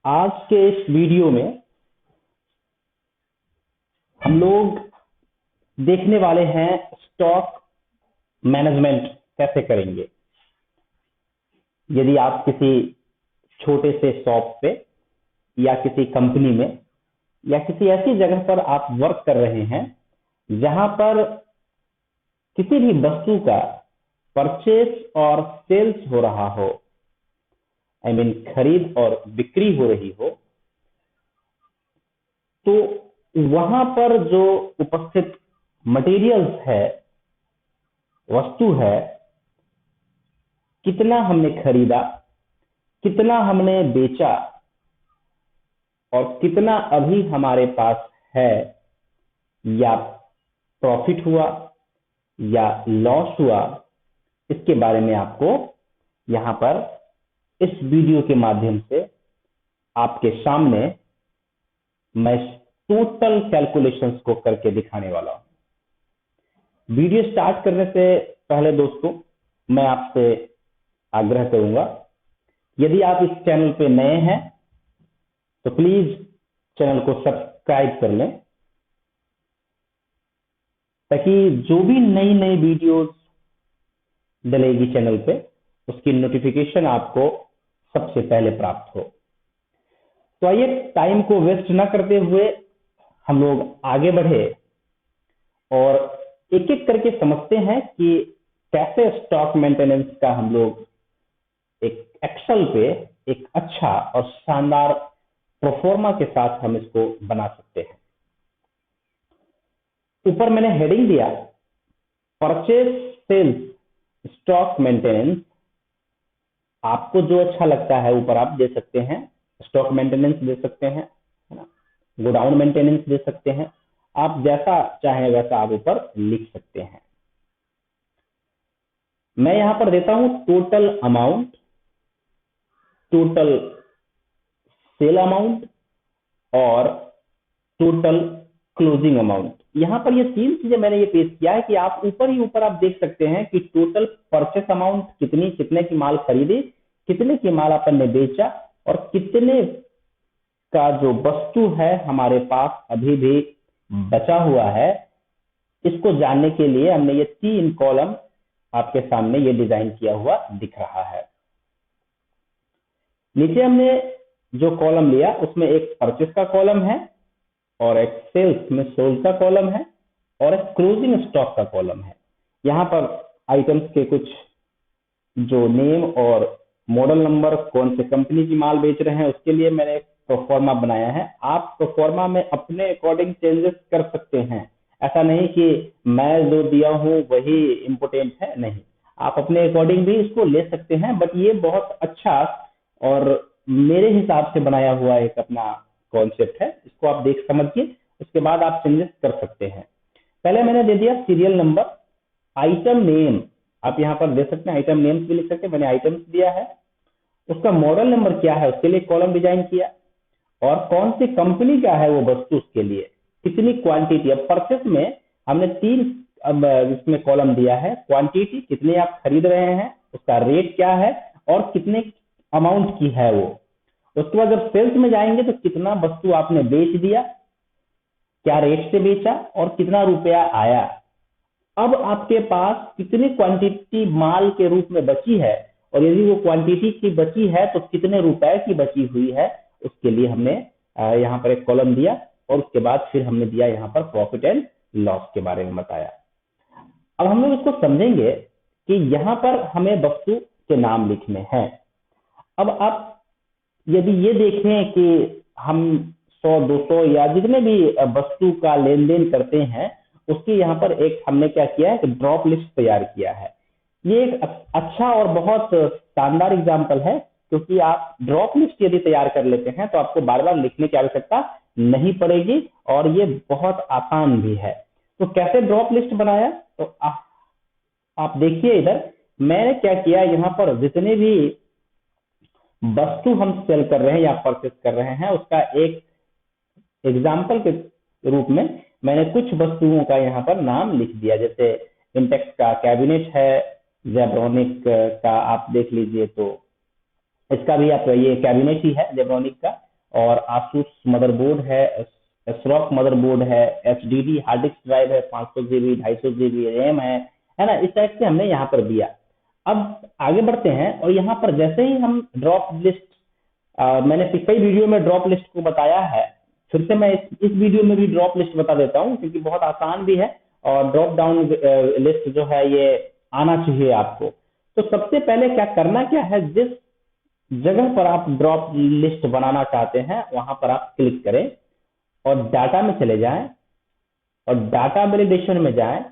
आज के इस वीडियो में हम लोग देखने वाले हैं स्टॉक मैनेजमेंट कैसे करेंगे। यदि आप किसी छोटे से शॉप पे या किसी कंपनी में या किसी ऐसी जगह पर आप वर्क कर रहे हैं जहां पर किसी भी वस्तु का परचेस और सेल्स हो रहा हो, आई मीन खरीद और बिक्री हो रही हो, तो वहां पर जो उपस्थित मटेरियल्स है, वस्तु है, कितना हमने खरीदा, कितना हमने बेचा और कितना अभी हमारे पास है, या प्रॉफिट हुआ या लॉस हुआ, इसके बारे में आपको यहां पर इस वीडियो के माध्यम से आपके सामने मैं टोटल कैलकुलेशंस को करके दिखाने वाला हूं। वीडियो स्टार्ट करने से पहले दोस्तों मैं आपसे आग्रह करूंगा, यदि आप इस चैनल पे नए हैं तो प्लीज चैनल को सब्सक्राइब कर लें, ताकि जो भी नई नई वीडियोस डलेगी चैनल पे उसकी नोटिफिकेशन आपको सबसे पहले प्राप्त हो। तो आइए टाइम को वेस्ट ना करते हुए हम लोग आगे बढ़े और एक एक करके समझते हैं कि कैसे स्टॉक मेंटेनेंस का हम लोग एक एक्सेल पे एक अच्छा और शानदार प्रोफॉर्मा के साथ हम इसको बना सकते हैं। ऊपर मैंने हेडिंग दिया परचेस सेल्स स्टॉक मेंटेनेंस। आपको जो अच्छा लगता है ऊपर आप दे सकते हैं, स्टॉक मेंटेनेंस दे सकते हैं, है ना, गोडाउन मेंटेनेंस दे सकते हैं, आप जैसा चाहें वैसा आप ऊपर लिख सकते हैं। मैं यहां पर देता हूं total amount, total sale amount और टोटल क्लोजिंग अमाउंट। यहां पर ये तीन चीजें मैंने ये पेश किया है कि आप ऊपर आप देख सकते हैं कि टोटल परचेस अमाउंट कितने की माल खरीदी, कितने की माल अपन ने बेचा और कितने का जो वस्तु है हमारे पास अभी भी बचा हुआ है। इसको जानने के लिए हमने ये तीन कॉलम आपके सामने ये डिजाइन किया हुआ दिख रहा है। नीचे हमने जो कॉलम लिया उसमें एक परचेस का कॉलम है और एक सेल्स में सोल्ड का कॉलम है और एक क्लोजिंग स्टॉक का कॉलम है। यहाँ पर आइटम्स के कुछ जो नेम और मॉडल नंबर, कौन से कंपनी की माल बेच रहे हैं, उसके लिए मैंने एक प्रोफॉर्मा बनाया है। आप प्रोफॉर्मा में अपने अकॉर्डिंग चेंजेस कर सकते हैं। ऐसा नहीं कि मैं जो दिया हूं वही इम्पोर्टेंट है, नहीं, आप अपने अकॉर्डिंग भी इसको ले सकते हैं। बट ये बहुत अच्छा और मेरे हिसाब से बनाया हुआ एक अपना कॉन्सेप्ट है, इसको आप देख समझिए, उसके बाद आप चेंजेस कर सकते हैं। पहले मैंने दे दिया सीरियल नंबर, आइटम नेम आप यहाँ पर दे सकते हैं, आइटम नेम्स भी लिख सकते हैं, मैंने आइटम्स दिया है। उसका मॉडल नंबर क्या है उसके लिए कॉलम डिजाइन किया और कौन सी कंपनी का है वो वस्तु, उसके लिए कितनी क्वांटिटी। अब परचेस में हमने तीन अब इसमें कॉलम दिया है, क्वांटिटी कितने आप खरीद रहे हैं, उसका रेट क्या है और कितने अमाउंट की है वो। उसके बाद जब सेल्स में जाएंगे तो कितना वस्तु आपने बेच दिया, क्या रेट से बेचा और कितना रुपया आया। अब आपके पास कितनी क्वांटिटी माल के रूप में बची है और यदि वो क्वांटिटी की बची है तो कितने रुपए की बची हुई है, उसके लिए हमने यहाँ पर एक कॉलम दिया और उसके बाद फिर हमने दिया यहाँ पर प्रॉफिट एंड लॉस के बारे में बताया। अब हम लोग इसको समझेंगे कि यहाँ पर हमें वस्तु के नाम लिखने हैं। अब आप यदि ये देखें कि हम 100-200 या जितने भी वस्तु का लेन देन करते हैं उसकी यहाँ पर एक हमने क्या किया है, ड्रॉप लिस्ट तैयार किया है। ये एक अच्छा और बहुत शानदार एग्जाम्पल है, क्योंकि आप ड्रॉप लिस्ट यदि तैयार कर लेते हैं तो आपको बार बार लिखने की आवश्यकता नहीं पड़ेगी और ये बहुत आसान भी है। तो कैसे ड्रॉप लिस्ट बनाया, तो आप देखिए इधर मैंने क्या किया, यहाँ पर जितने भी वस्तु हम सेल कर रहे हैं या परचेस कर रहे हैं उसका एक एग्जाम्पल के रूप में मैंने कुछ वस्तुओं का यहाँ पर नाम लिख दिया। जैसे इंटेक्स का कैबिनेट है, जेब्रॉनिक का आप देख लीजिए तो इसका भी आप ये कैबिनेट ही है जेब्रॉनिक का, और आसूस मदरबोर्ड है, एसरॉक मदरबोर्ड है, एचडीडी हार्ड डिस्क ड्राइव है, 500 जीबी 250 जीबी रैम है ना। इस टाइप से हमने यहाँ पर दिया। अब आगे बढ़ते हैं और यहाँ पर जैसे ही हम ड्रॉप लिस्ट, मैंने कई वीडियो में ड्रॉप लिस्ट को बताया है, फिर से मैं इस वीडियो में भी ड्रॉप लिस्ट बता देता हूँ क्योंकि बहुत आसान भी है और ड्रॉप डाउन लिस्ट जो है ये आना चाहिए आपको। तो सबसे पहले क्या करना क्या है, जिस जगह पर आप ड्रॉप लिस्ट बनाना चाहते हैं वहां पर आप क्लिक करें और डाटा में चले जाएं और डाटा वैलिडेशन में जाएं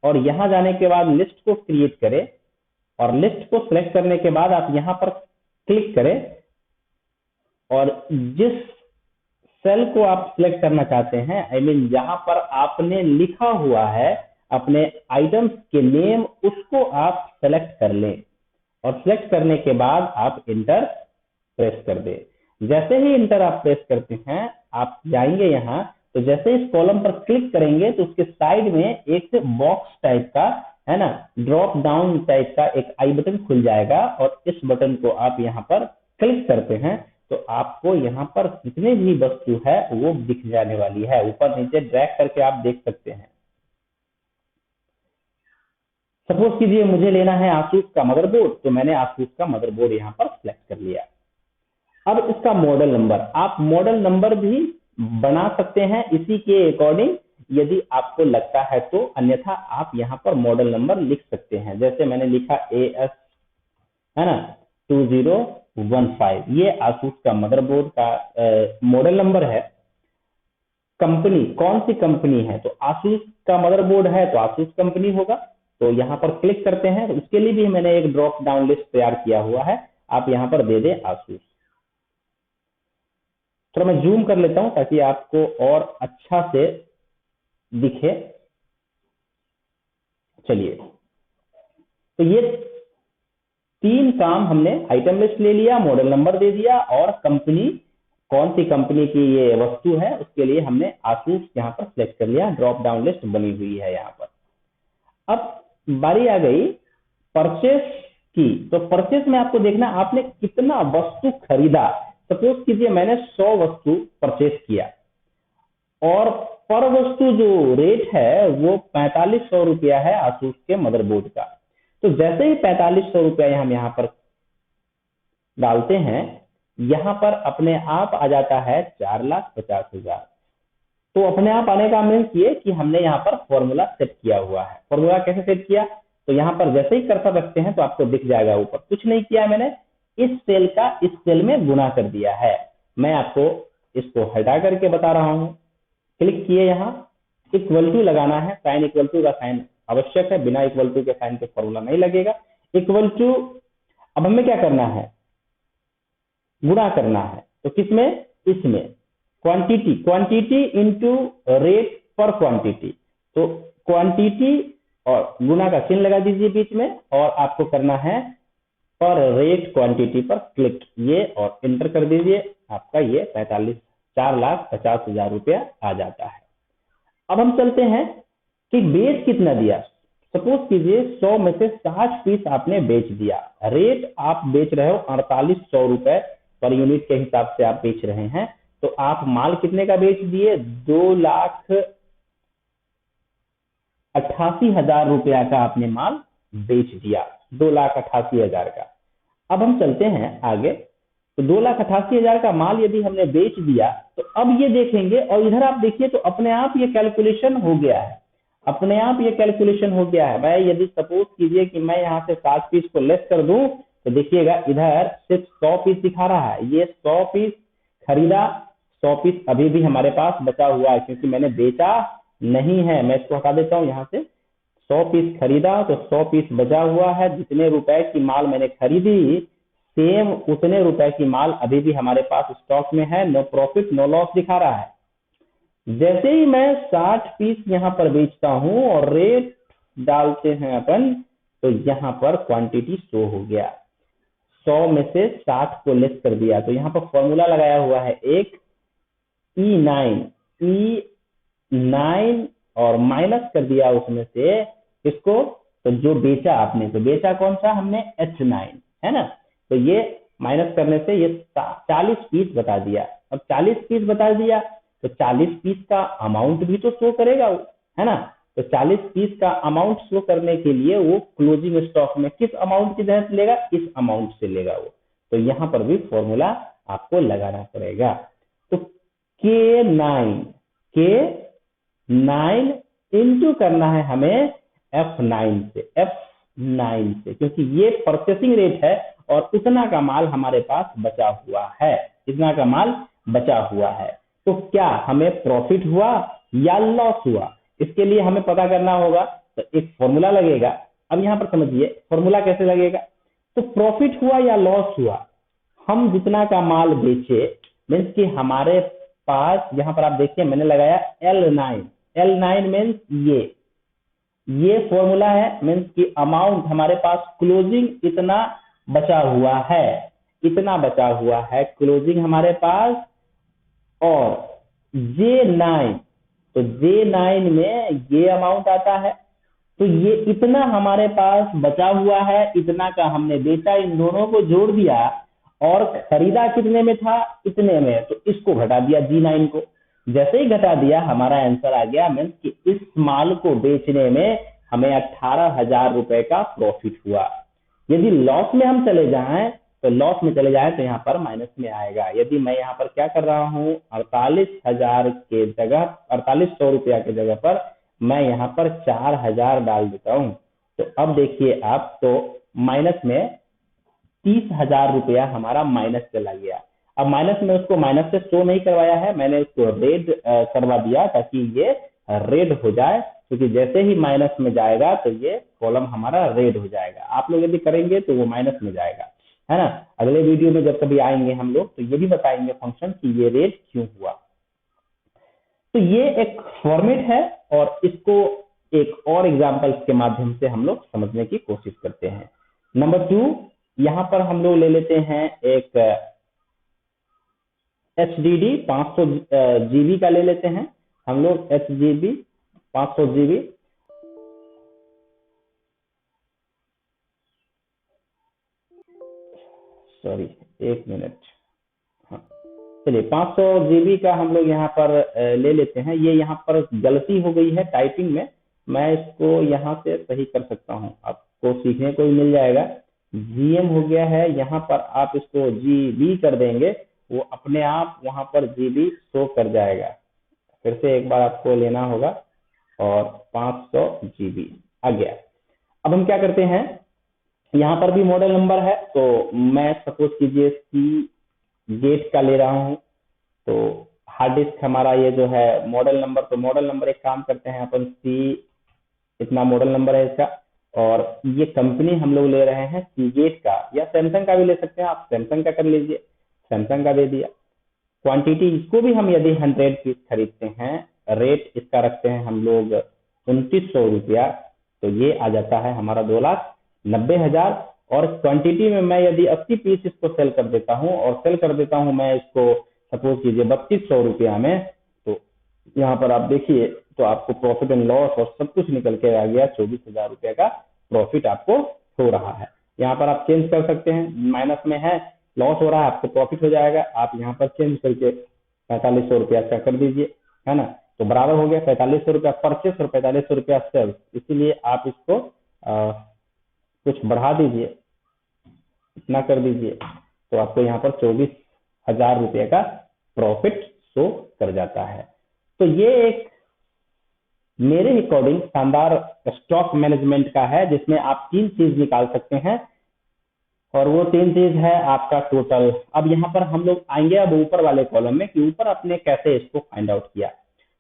और यहां जाने के बाद लिस्ट को क्रिएट करें और लिस्ट को सिलेक्ट करने के बाद आप यहां पर क्लिक करें और जिस सेल को आप सिलेक्ट करना चाहते हैं, आई मीन जहां पर आपने लिखा हुआ है अपने आइटम्स के नेम, उसको आप सेलेक्ट कर लें और सिलेक्ट करने के बाद आप इंटर प्रेस कर दें। जैसे ही इंटर आप प्रेस करते हैं आप जाएंगे यहाँ, तो जैसे इस कॉलम पर क्लिक करेंगे तो उसके साइड में एक बॉक्स टाइप का है ना, ड्रॉप डाउन टाइप का एक आई बटन खुल जाएगा और इस बटन को आप यहाँ पर क्लिक करते हैं तो आपको यहाँ पर जितने भी वस्तु है वो दिख जाने वाली है। ऊपर नीचे ड्रैग करके आप देख सकते हैं। सपोज कीजिए मुझे लेना है आसूस का मदरबोर्ड, तो मैंने आसूस का मदरबोर्ड यहाँ पर सिलेक्ट कर लिया। अब इसका मॉडल नंबर, आप मॉडल नंबर भी बना सकते हैं इसी के अकॉर्डिंग यदि आपको लगता है तो, अन्यथा आप यहाँ पर मॉडल नंबर लिख सकते हैं। जैसे मैंने लिखा AS है ना 2015, ये आसूस का मदरबोर्ड का मॉडल नंबर है। कंपनी कौन सी कंपनी है, तो आसूस का मदरबोर्ड है तो आसूस कंपनी होगा। तो यहाँ पर क्लिक करते हैं, तो उसके लिए भी मैंने एक ड्रॉप डाउन लिस्ट तैयार किया हुआ है, आप यहाँ पर दे दें आसूस। थोड़ा मैं जूम कर लेता हूं ताकि आपको और अच्छा से दिखे। चलिए, तो ये 3 काम हमने, आइटम लिस्ट ले लिया, मॉडल नंबर दे दिया और कंपनी, कौन सी कंपनी की ये वस्तु है उसके लिए हमने आसूस यहाँ पर सिलेक्ट कर लिया। ड्रॉप डाउन लिस्ट बनी हुई है यहाँ पर। अब बारी आ गई परचेस की। तो परचेस में आपको देखना आपने कितना वस्तु खरीदा। सपोज कीजिए मैंने 100 वस्तु परचेस किया और पर वस्तु जो रेट है वो 4500 रुपया है आसूस के मदरबोर्ड का। तो जैसे ही 4500 रुपया हम यहाँ पर डालते हैं, यहाँ पर अपने आप आ जाता है 4,50,000। तो अपने आप आने का मीन्स ये कि हमने यहाँ पर फॉर्मूला सेट किया हुआ है। फॉर्मूला कैसे सेट किया, तो यहाँ पर जैसे ही कर्सर रखते हैं तो आपको दिख जाएगा ऊपर। कुछ नहीं किया मैंने, इस सेल का इस सेल में गुना कर दिया है। मैं आपको इसको हटा करके बता रहा हूं। क्लिक किए, यहाँ इक्वल टू लगाना है, साइन इक्वल टू का साइन आवश्यक है, बिना इक्वल टू के साइन के फॉर्मूला नहीं लगेगा। इक्वल टू, अब हमें क्या करना है, गुणा करना है। तो किसमें, इसमें क्वांटिटी, क्वांटिटी इंटू रेट पर क्वांटिटी। तो क्वांटिटी और गुना का चिन्ह लगा दीजिए बीच में और आपको करना है पर रेट क्वांटिटी पर क्लिक, ये और इंटर कर दीजिए। आपका ये 4,50,000 रुपया आ जाता है। अब हम चलते हैं कि बेच कितना दिया। सपोज कीजिए 100 में से 60 पीस आपने बेच दिया। रेट आप बेच रहे हो 4800 रुपए पर यूनिट के हिसाब से आप बेच रहे हैं। तो आप माल कितने का बेच दिए, 2,88,000 रुपया का आपने माल बेच दिया, 2,88,000 का। अब हम चलते हैं आगे। तो 2,88,000 का माल यदि हमने बेच दिया तो अब ये देखेंगे और इधर आप देखिए तो अपने आप ये कैलकुलेशन हो गया है, अपने आप ये कैलकुलेशन हो गया है। मैं यदि सपोज कीजिए कि मैं यहाँ से 60 पीस को लेस कर दूं तो देखिएगा इधर सिर्फ 100 पीस दिखा रहा है। ये 100 पीस खरीदा, 100 पीस अभी भी हमारे पास बचा हुआ है क्योंकि मैंने बेचा नहीं है। मैं इसको हटा देता हूं यहाँ से। 100 पीस खरीदा तो 100 पीस बचा हुआ है। जितने रुपए की माल मैंने खरीदी सेम उतने रुपए की माल अभी भी हमारे पास स्टॉक में है। नो प्रॉफिट नो लॉस दिखा रहा है। जैसे ही मैं 60 पीस यहाँ पर बेचता हूं और रेट डालते हैं अपन, तो यहाँ पर क्वांटिटी शो हो गया। 100 में से 60 को लेस कर दिया तो यहाँ पर फॉर्मूला लगाया हुआ है एक E9 और माइनस कर दिया उसमें से इसको, तो जो बेचा आपने, तो बेचा कौन सा हमने, H9 है ना। तो ये माइनस करने से ये 40 पीस बता दिया। अब 40 पीस बता दिया तो 40 पीस का अमाउंट भी तो शो करेगा वो, है ना। तो 40 पीस का अमाउंट शो करने के लिए वो क्लोजिंग स्टॉक में किस अमाउंट की तरह से लेगा, इस अमाउंट से लेगा वो। तो यहाँ पर भी फॉर्मूला आपको लगाना पड़ेगा। तो K9 इंटू करना है हमें F9 से, क्योंकि ये परचेसिंग रेट है और उतना का माल हमारे पास बचा हुआ है, इतना का माल बचा हुआ है। तो क्या हमें प्रॉफिट हुआ या लॉस हुआ, इसके लिए हमें पता करना होगा। तो एक फॉर्मूला लगेगा। अब यहाँ पर समझिए फॉर्मूला कैसे लगेगा। तो प्रॉफिट हुआ या लॉस हुआ, हम जितना का माल बेचे मीन्स कि हमारे पास, यहाँ पर आप देखिए मैंने लगाया L9 मीन्स ये फॉर्मूला है, मीन्स कि अमाउंट हमारे पास क्लोजिंग इतना बचा हुआ है, इतना बचा हुआ है क्लोजिंग हमारे पास। और J9, तो J9 में ये अमाउंट आता है, तो ये इतना हमारे पास बचा हुआ है, इतना का हमने बेचा, इन दोनों को जोड़ दिया और खरीदा कितने में था, इतने में, तो इसको घटा दिया G9 को। जैसे ही घटा दिया हमारा आंसर आ गया, मीन्स कि इस माल को बेचने में हमें 18,000 रुपए का प्रॉफिट हुआ। यदि लॉस में हम चले जाएं तो यहाँ पर माइनस में आएगा। यदि मैं यहाँ पर क्या कर रहा हूँ, 48,000 के जगह 4800 रुपया के जगह पर मैं यहाँ पर 4,000 डाल देता हूँ, तो अब देखिए आप, तो माइनस में 30,000 रुपया हमारा माइनस चला गया। अब माइनस में उसको माइनस से शो नहीं करवाया है, मैंने उसको रेड करवा दिया ताकि ये रेड हो जाए, क्योंकि जैसे ही माइनस में जाएगा तो ये कॉलम हमारा रेड हो जाएगा। आप लोग यदि करेंगे तो वो माइनस में जाएगा, है ना। अगले वीडियो में जब कभी आएंगे हम लोग तो ये भी बताएंगे फंक्शन कि ये रेड क्यों हुआ। तो ये एक फॉर्मेट है और इसको एक और एग्जांपल्स के माध्यम से हम लोग समझने की कोशिश करते हैं। नंबर 2, यहाँ पर हम लोग ले लेते हैं एक HDD 500 GB का ले लेते हैं हम लोग, HDD 500 GB। सॉरी, एक मिनट, हाँ चलिए 500 GB का हम लोग यहाँ पर ले लेते हैं। ये यहाँ पर गलती हो गई है टाइपिंग में, मैं इसको यहाँ से सही कर सकता हूँ, आपको सीखने को भी मिल जाएगा। GM हो गया है, यहाँ पर आप इसको GB कर देंगे, वो अपने आप वहां पर GB शो कर जाएगा। फिर से एक बार आपको लेना होगा और 500 GB आ गया। अब हम क्या करते हैं, यहाँ पर भी मॉडल नंबर है, तो मैं सपोज कीजिए C गेट का ले रहा हूँ। तो हार्ड डिस्क हमारा ये जो है मॉडल नंबर, तो मॉडल नंबर एक काम करते हैं अपन, C इतना मॉडल नंबर है इसका, और ये कंपनी हम लोग ले रहे हैं सीगेट का, या सैमसंग का भी ले सकते हैं आप, सैमसंग का कर लीजिए, सैमसंग का दे दिया। क्वांटिटी इसको भी हम यदि 100 पीस खरीदते हैं, रेट इसका रखते हैं हम लोग 2900 रुपया, तो ये आ जाता है हमारा 2,90,000। और क्वांटिटी में मैं यदि 80 पीस इसको सेल कर देता हूँ, और सेल कर देता हूँ मैं इसको सपोज कीजिए 3200 रुपया में, तो यहाँ पर आप देखिए तो आपको प्रॉफिट एंड लॉस और सब कुछ निकल के आ गया, 24,000 रुपया का प्रॉफिट आपको हो रहा है। यहाँ पर आप चेंज कर सकते हैं, माइनस में है, लॉस हो रहा है, आपको प्रॉफिट हो जाएगा, आप यहाँ पर चेंज करके 4500 रुपया का कर दीजिए, है ना। तो बराबर हो गया 4500 रुपया परचेस और 4500 रुपया सेल्स, इसीलिए आप इसको कुछ बढ़ा दीजिए, इतना कर दीजिए, तो आपको यहाँ पर 24,000 रुपये का प्रॉफिट शो कर जाता है। तो ये एक मेरे अकॉर्डिंग शानदार स्टॉक मैनेजमेंट का है, जिसमें आप 3 चीज निकाल सकते हैं, और वो 3 चीज है आपका टोटल। अब यहाँ पर हम लोग आएंगे अब ऊपर वाले कॉलम में कि ऊपर आपने कैसे इसको फाइंड आउट किया।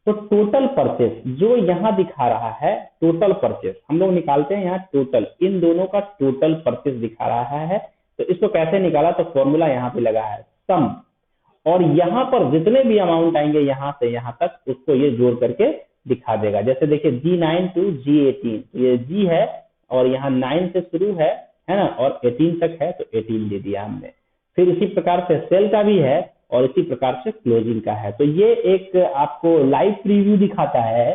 तो टोटल परचेस जो यहाँ दिखा रहा है, टोटल परचेस हम लोग निकालते हैं, यहाँ टोटल, इन दोनों का टोटल परचेस दिखा रहा है। तो इसको कैसे निकाला, तो फॉर्मूला यहाँ पे लगा है सम, और यहाँ पर जितने भी अमाउंट आएंगे यहाँ से यहाँ तक, उसको ये जोड़ करके दिखा देगा। जैसे देखिए G9 to G18, ये G है और यहाँ 9 से शुरू है ना, और 18 तक है, तो 18 दे दिया हमने। फिर इसी प्रकार से सेल का भी है और इसी प्रकार से क्लोजिंग का है। तो ये एक आपको लाइव प्रीव्यू दिखाता है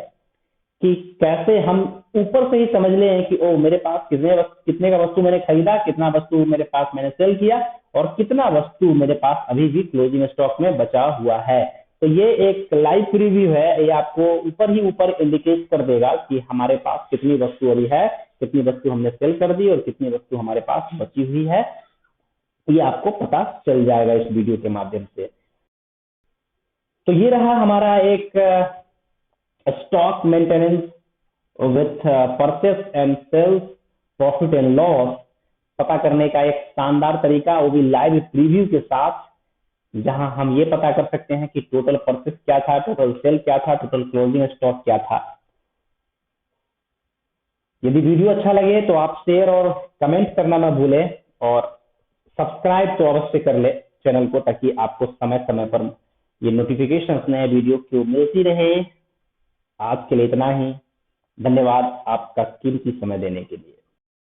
कि कैसे हम ऊपर से ही समझ लें कि ओ मेरे पास कितने का वस्तु मैंने खरीदा, कितना वस्तु मेरे पास मैंने सेल किया और कितना वस्तु मेरे पास अभी भी क्लोजिंग स्टॉक में बचा हुआ है। तो ये एक लाइव प्रीव्यू है, ये आपको ऊपर ही ऊपर इंडिकेट कर देगा कि हमारे पास कितनी वस्तु अभी है, कितनी वस्तु हमने सेल कर दी और कितनी वस्तु हमारे पास बची हुई है। ये आपको पता चल जाएगा इस वीडियो के माध्यम से। तो ये रहा हमारा एक stock maintenance with purchase and sales profit and loss पता करने का एक शानदार तरीका, वो भी लाइव प्रीव्यू के साथ, जहां हम ये पता कर सकते हैं कि टोटल परचेस क्या था, टोटल सेल क्या था, टोटल क्लोजिंग स्टॉक क्या था। यदि वीडियो अच्छा लगे तो आप शेयर और कमेंट करना ना भूलें और सब्सक्राइब तो अवश्य कर ले चैनल को, ताकि आपको समय समय पर ये नोटिफिकेशन नए वीडियो की मिलती रहे। आज के लिए इतना ही। धन्यवाद आपका कीमती समय देने के लिए।